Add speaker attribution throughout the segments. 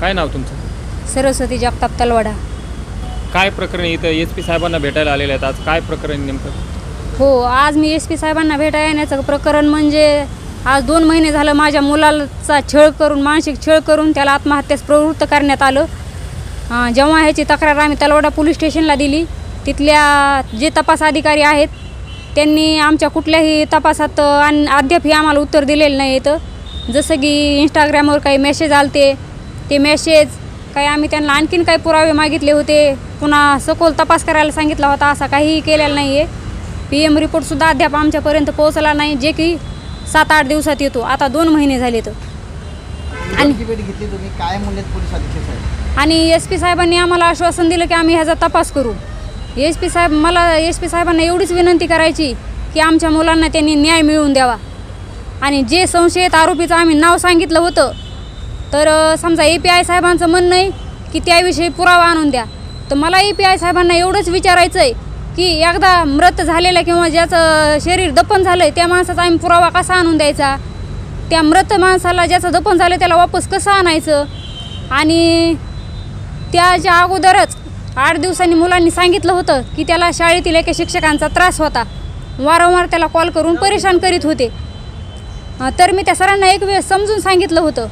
Speaker 1: काय नाव तुमचं?
Speaker 2: सरस्वती जगताप तलवाडा.
Speaker 1: काय प्रकरण इथं SP साहेबांना भेटायला आलेले आहेत, आज काय प्रकरण नेमकं?
Speaker 2: हो, आज मी SP साहेबांना भेटायला येण्याचं प्रकरण म्हणजे आज 2 महिने झालं माझ्या मुलाचा छळ करून, मानसिक छळ करून त्याला आत्महत्येस प्रवृत्त करण्यात आलं. जेव्हा ह्याची तक्रार आम्ही तलवाडा पोलीस स्टेशनला दिली, तिथल्या जे तपास अधिकारी आहेत त्यांनी आमच्या कुठल्याही तपासात अद्यापही आम्हाला उत्तर दिलेलं नाही येतं. जसं की इंस्टाग्रामवर काही मेसेज आलते, ते मेसेज काही आम्ही त्यांना आणखीन काही पुरावे मागितले होते, पुन्हा सखोल तपास करायला सांगितला होता, असा काहीही केलेला नाही आहे. PM रिपोर्टसुद्धा अद्याप आमच्यापर्यंत पोहोचला नाही, जे की 7-8 दिवसात येतो. आता 2 महिने झाले तर. आणि
Speaker 3: भेट घेतली तुम्ही, काय म्हणले पोलीस अधीक्षक साहेब?
Speaker 2: आणि SP साहेबांनी आम्हाला आश्वासन दिलं की आम्ही ह्याचा तपास करू. SP साहेबांना एवढीच विनंती करायची की आमच्या मुलांना त्यांनी न्याय मिळवून द्यावा. आणि जे संशयित आरोपीचं आम्ही नाव सांगितलं होतं, तर समजा API साहेबांचं म्हणणं आहे की त्याविषयी पुरावा आणून द्या. तर मला API साहेबांना एवढंच विचारायचं आहे की एकदा मृत झालेलं किंवा ज्याचं शरीर दफन झालं आहे त्या माणसाचा आम्ही पुरावा कसा आणून द्यायचा, त्या मृत माणसाला ज्याचं दफन झालं त्याला वापस कसं आणायचं. आणि त्याच्या अगोदरच 8 दिवसांनी मुलांनी सांगितलं होतं की त्याला शाळेतील एका शिक्षकांचा त्रास होता, वारंवार त्याला कॉल करून परेशान करीत होते. तर मी त्या सरांना एक वेळ समजून सांगितलं होतं.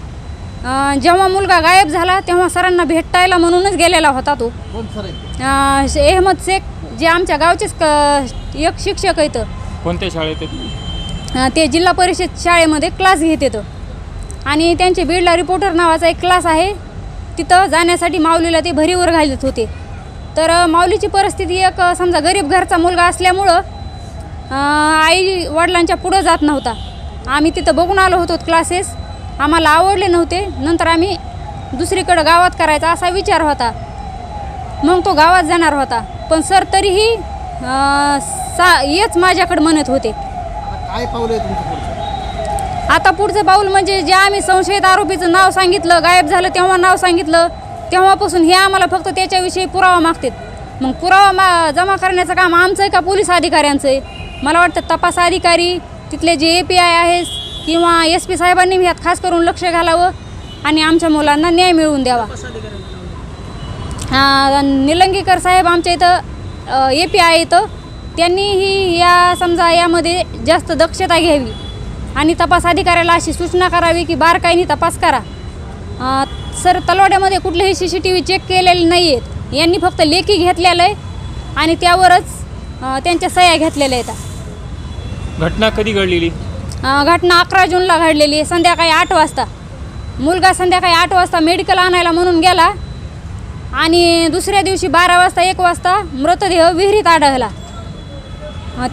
Speaker 2: जेव्हा मुलगा गायब झाला तेव्हा सरांना भेटायला म्हणूनच गेलेला होता तो.
Speaker 3: कोण सर आहेत?
Speaker 2: अहमद शेख, जे आमच्या गावचेच एक शिक्षक आहेत.
Speaker 1: कोणत्या शाळेत?
Speaker 2: ते जिल्हा परिषद शाळेमध्ये क्लास घेत येतं. आणि त्यांचे बीडला रिपोर्टर नावाचा एक क्लास आहे, तिथं जाण्यासाठी माऊलीला ते भरीवर घालत होते. तर माऊलीची परिस्थिती एक समजा गरीब घरचा मुलगा असल्यामुळं आई वडिलांच्या पुढं जात नव्हता. आम्ही तिथं बघून आलो होतो क्लासेस, आम्हाला आवडले नव्हते. नंतर आम्ही दुसरीकडं गावात करायचा असा विचार होता, मग तो गावात जाणार होता. पण सर तरीही हेच माझ्याकडे म्हणत होते.
Speaker 3: काय पाऊल आहे तुमचं पुढचं?
Speaker 2: आता पुढचं पाऊल म्हणजे जे आम्ही संशयित आरोपीचं नाव सांगितलं, गायब झालं तेव्हा नाव सांगितलं, तेव्हापासून हे आम्हाला फक्त त्याच्याविषयी पुरावा मागतात. मग पुरावा जमा करण्याचं काम आमचं आहे का पोलीस अधिकाऱ्यांचं आहे? मला वाटतं तपास अधिकारी, तिथले जे API आहेत किंवा SP साहेबांनी ह्यात खास करून लक्ष घालावं आणि आमच्या मुलांना न्याय मिळवून द्यावा. निलंगेकर साहेब आमच्या इथं API येतं, त्यांनीही समजा यामध्ये जास्त दक्षता घ्यावी आणि तपास अधिकाऱ्याला अशी सूचना करावी की बारकाईने तपास करा. सर, तलवाड्यामध्ये कुठलेही CCTV चेक केलेले नाही आहेत, यांनी फक्त लेखी घेतलेलं आहे आणि त्यावरच त्यांच्या सह्या घेतलेल्या आहेत.
Speaker 1: घटना कधी घडलेली?
Speaker 2: घटना 11 जूनला घडलेली आहे, संध्याकाळी 8 वाजता. मुलगा संध्याकाळी 8 वाजता मेडिकल आणायला म्हणून गेला आणि दुसऱ्या दिवशी 12 वाजता 1 वाजता मृतदेह विहिरीत आढळला.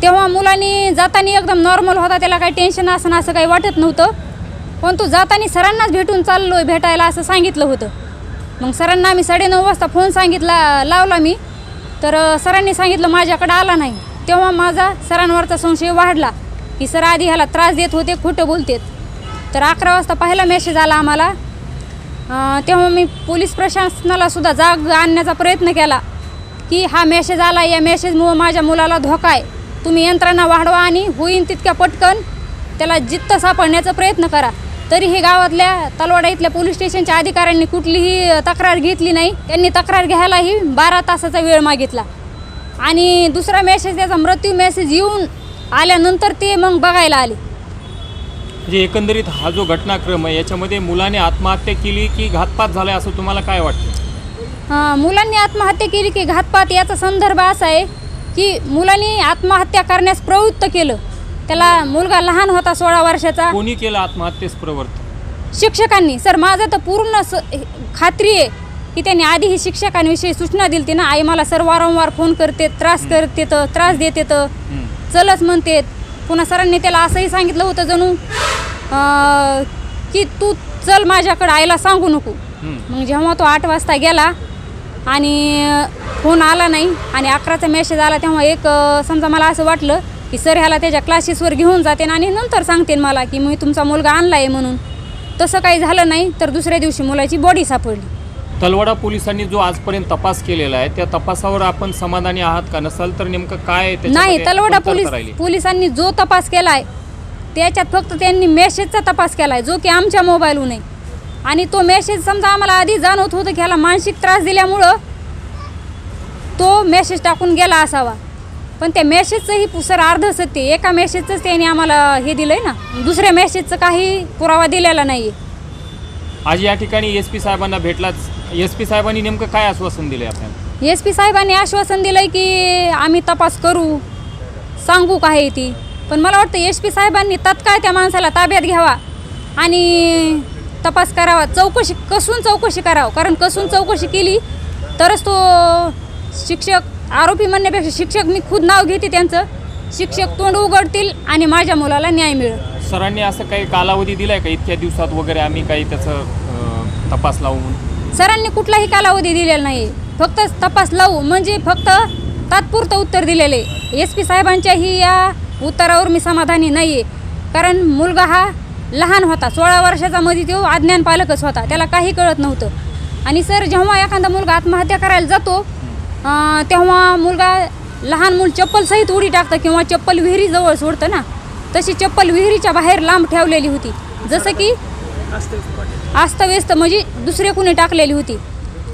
Speaker 2: तेव्हा मुलांनी जाताना एकदम नॉर्मल होता, त्याला काही टेन्शन असं काही वाटत नव्हतं. पण तो जाताना सरांनाच भेटायला असं सांगितलं होतं. मग सरांना आम्ही 9:30 वाजता फोन लावला मी, तर सरांनी सांगितलं माझ्याकडे आला नाही. तेव्हा माझा सरांवरचा संशय वाढला की सर आधी ह्याला त्रास देत होते, खोटं बोलतेत. तर 11 वाजता पहिला मेसेज आला आम्हाला. तेव्हा मी पोलीस प्रशासनाला सुद्धा जाग आणण्याचा प्रयत्न केला की हा मेसेज आला, या मेसेजमुळं माझ्या मुलाला धोका आहे, तुम्ही यंत्रणा वाढवा आणि होईन तितक्या पटकन त्याला जित्त सापडण्याचा प्रयत्न करा. तरीही गावातल्या तलवाडा इथल्या पोलीस स्टेशनच्या अधिकाऱ्यांनी कुठलीही तक्रार घेतली नाही. त्यांनी तक्रार घ्यायलाही 12 तासाचा वेळ मागितला. आणि दुसरा मेसेज, त्याचा मृत्यू मेसेज येऊन आल्यानंतर ते मग बघायला आले.
Speaker 1: म्हणजे एकंदरीत हा जो घटनाक्रम आहे याच्यामध्ये मुलाने आत्महत्या केली की घातपात झाला असं तुम्हाला काय वाटतं?
Speaker 2: मुलांनी आत्महत्या केली की घातपात, याचा संदर्भ असा आहे की मुलांनी आत्महत्या करण्यास प्रवृत्त केलं. त्याला मुलगा लहान होता 16 वर्षाचा.
Speaker 1: कोणी केलं आत्महत्येस प्रवृत्त?
Speaker 2: शिक्षकांनी. सर, माझं तर पूर्ण खात्री आहे की त्यांनी आधीही शिक्षकांविषयी सूचना दिली ना. आई मला सर वारंवार फोन करते, त्रास देत येतं, चलच म्हणते. पुन्हा सरांनी त्याला असंही सांगितलं होतं जणू की तू चल माझ्याकडे, आईला सांगू नको. मग जेव्हा तो 8 वाजता गेला आणि फोन आला नाही आणि 11चा मेसेज आला, तेव्हा एक समजा मला असं वाटलं की सर ह्याला त्याच्या क्लासेसवर घेऊन जाते आणि नंतर सांगते मला की मी तुमचा मुलगा आणला आहे म्हणून. तसं काही झालं नाही. तर दुसऱ्या दिवशी मुलाची बॉडी सापडली.
Speaker 1: तलवाडा पोलिसांनी जो आजपर्यंत तपास केलेला आहे त्या तपासावर आपण समाधानी आहात का? नसाल तर नेमकं काय?
Speaker 2: नाही, तलवाडा पोलिसांनी जो तपास केला आहे त्याच्यात फक्त त्यांनी मेसेजचा तपास केला आहे, जो की आमच्या मोबाईलहून आहे. आणि तो मेसेज समजा आम्हाला आधी जाणवत होतं की ह्याला मानसिक त्रास दिल्यामुळं तो मेसेज टाकून गेला असावा, पण त्या मेसेजचंही सर अर्ध सत्य, एका मेसेजचंच त्याने आम्हाला हे दिलं आहे ना, दुसऱ्या मेसेजचं काही पुरावा दिलेला नाही आहे.
Speaker 1: आज या ठिकाणी SP साहेबांना भेटलाच, SP साहेबांनी नेमकं काय आश्वासन दिले आपल्याला?
Speaker 2: SP साहेबांनी आश्वासन दिलं आहे की आम्ही तपास करू, सांगू काय आहे ती, पण मला वाटतं SP साहेबांनी तात्काळ त्या माणसाला ताब्यात घ्यावा आणि तपास करावा, कसून चौकशी करावं, कारण कसून चौकशी केली तरच तो शिक्षक, आरोपी म्हणण्यापेक्षा शिक्षक, मी खुद नाव घेते त्यांचं, शिक्षक तोंड उघडतील आणि माझ्या मुलाला न्याय मिळेल.
Speaker 1: सरांनी असं काही कालावधी दिलाय का इतक्या दिवसात वगैरे आम्ही काही त्याचं तपास लावू म्हणून?
Speaker 2: सरांनी कुठलाही कालावधी दिलेला नाही, फक्त तपास लावू म्हणजे फक्त तात्पुरतं उत्तर दिलेले. SP साहेबांच्याही या उत्तरावर मी समाधानी नाही आहे, कारण मुलगा हा लहान होता, 16 वर्षाचा, मध्ये तो अज्ञान पालकच होता, त्याला काही कळत नव्हतं. आणि सर जेव्हा एखादा मुलगा आत्महत्या करायला जातो तेव्हा मुलगा, लहान मूल चप्पलसहित उडी टाकतं किंवा चप्पल विहिरीजवळ सोडतं ना, तशी चप्पल विहिरीच्या बाहेर लांब ठेवलेली होती, जसं की अस्तव्यस्त म्हणजे दुसरे कुणी टाकलेली होती.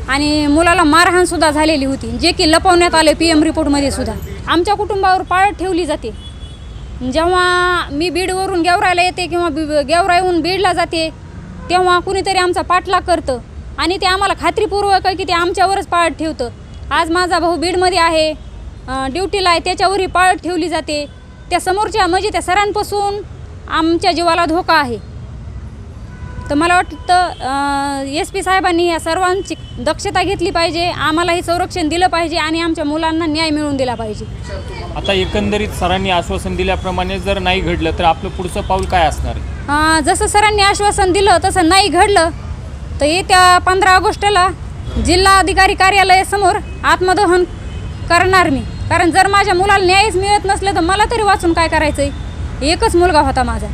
Speaker 2: आणि मुलाला मारहाणसुद्धा झालेली होती, जे की लपवण्यात आले PM रिपोर्टमध्ये सुद्धा. आमच्या कुटुंबावर पाळत ठेवली जाते. जेव्हा मी बीडवरून गेवरायला येते किंवा गेवराईहून बीडला जाते तेव्हा कुणीतरी आमचा पाठलाग करतं आणि ते आम्हाला खात्रीपूर्वक आहे की ते आमच्यावरच पाळत ठेवतं. आज माझा भाऊ बीडमध्ये आहे, ड्युटीला आहे, त्याच्यावरही पाळत ठेवली जाते. त्या समोरच्या म्हणजे त्या सरांपासून आमच्या जीवाला धोका आहे. तर मला वाटतं SP साहेबांनी या सर्वांची दक्षता घेतली पाहिजे, आम्हालाही संरक्षण दिलं पाहिजे आणि आमच्या मुलांना न्याय मिळवून दिला पाहिजे.
Speaker 1: आता एकंदरीत सरांनी आश्वासन दिल्याप्रमाणे जर नाही घडलं तर आपलं पुढचं पाऊल काय असणार आहे?
Speaker 2: जसं सरांनी आश्वासन दिलं तसं नाही घडलं तर येत्या 15 ऑगस्टला जिल्हाधिकारी कार्यालयासमोर आत्मदहन करणार मी, कारण जर माझ्या मुलाला न्यायच मिळत नसलं तर मला तरी वाचून काय करायचं आहे, एकच मुलगा होता माझा.